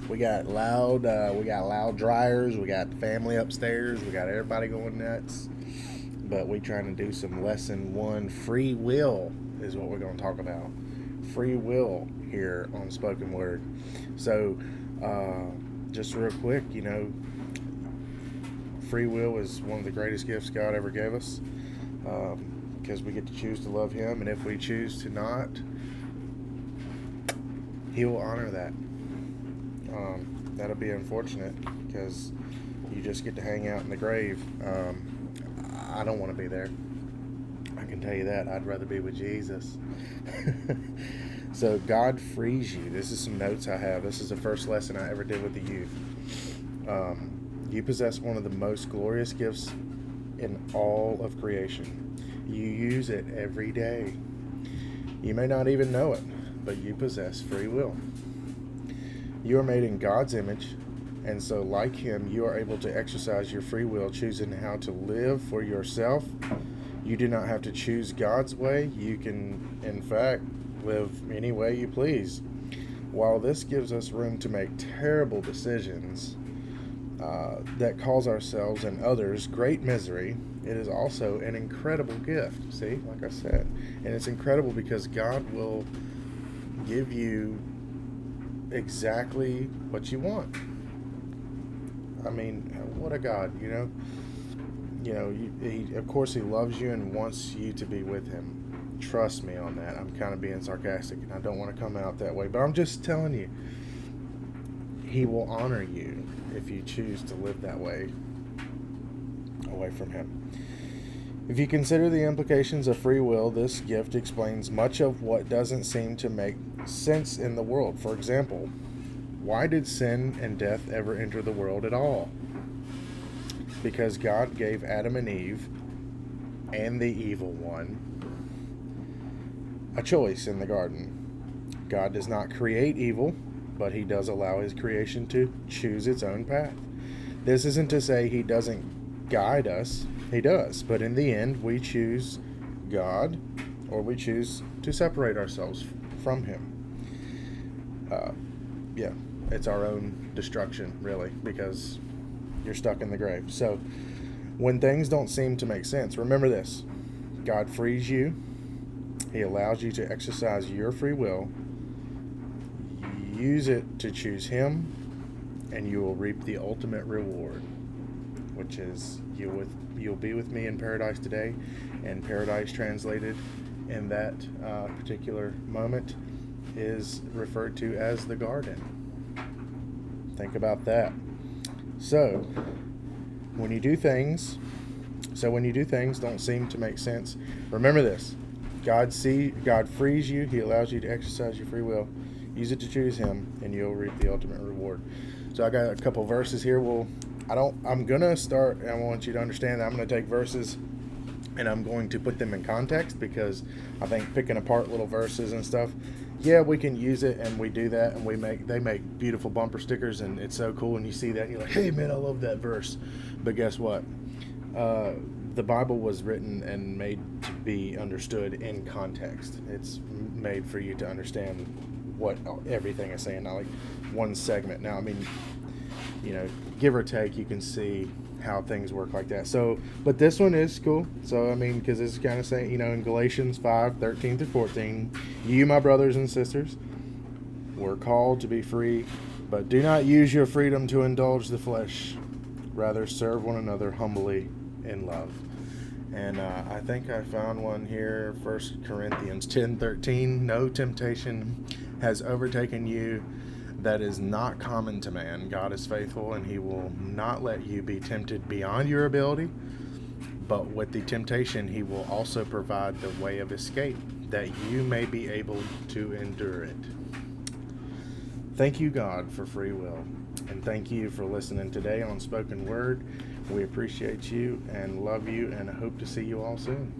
We got loud dryers. We got the family upstairs. We got everybody going nuts. But we trying to do some lesson one. Free will is what we're going to talk about. Free will here on Spoken Word. So, just real quick, free will is one of the greatest gifts God ever gave us, because we get to choose to love Him, and if we choose to not, He will honor that. That'll be unfortunate because you just get to hang out in the grave. I don't want to be there. I can tell you that. I'd rather be with Jesus. So God frees you. This is some notes I have. This is the first lesson I ever did with the youth. You possess one of the most glorious gifts in all of creation. You use it every day. You may not even know it, but you possess free will. You are made in God's image, and so like Him, you are able to exercise your free will, choosing how to live for yourself. You do not have to choose God's way. You can, in fact, live any way you please. While this gives us room to make terrible decisions that cause ourselves and others great misery, it is also an incredible gift. See, like I said, and it's incredible because God will give you exactly what you want. I mean, what a God, of course He loves you and wants you to be with Him. Trust me on that. I'm kind of being sarcastic and I don't want to come out that way, but I'm just telling you, He will honor you if you choose to live that way away from Him. If you consider the implications of free will, this gift explains much of what doesn't seem to make sense in the world. For example, why did sin and death ever enter the world at all? Because God gave Adam and Eve and the evil one a choice in the garden. God does not create evil, but He does allow His creation to choose its own path. This isn't to say He doesn't guide us. He does, but in the end, we choose God, or we choose to separate ourselves from Him. It's our own destruction, really, because you're stuck in the grave. So, when things don't seem to make sense, remember this: God frees you. He allows you to exercise your free will. Use it to choose Him, and you will reap the ultimate reward, which is you'll be with me in paradise today. And paradise, translated in that particular moment, is referred to as the garden. Think about that. So when you do things don't seem to make sense, remember this: God frees you. He allows you to exercise your free will. Use it to choose Him, and you'll reap the ultimate reward. So I got a couple verses here. I'm gonna start. I want you to understand that I'm gonna take verses and I'm going to put them in context, because I think picking apart little verses and stuff, yeah, we can use it, and we do that, and they make beautiful bumper stickers, and it's so cool. And you see that, and you're like, hey man, I love that verse. But guess what? The Bible was written and made to be understood in context. It's made for you to understand what everything is saying, not like one segment. Now, I mean, give or take, you can see how things work like that. So, but this one is cool. So, I mean, because it's kind of saying, in Galatians 5:13-14, you, my brothers and sisters, were called to be free, but do not use your freedom to indulge the flesh. Rather, serve one another humbly in love. And I think I found one here, 1 Corinthians 10:13. No temptation has overtaken you that is not common to man. God is faithful, and He will not let you be tempted beyond your ability. But with the temptation, He will also provide the way of escape, that you may be able to endure it. Thank you, God, for free will. And thank you for listening today on Spoken Word. We appreciate you and love you, and I hope to see you all soon.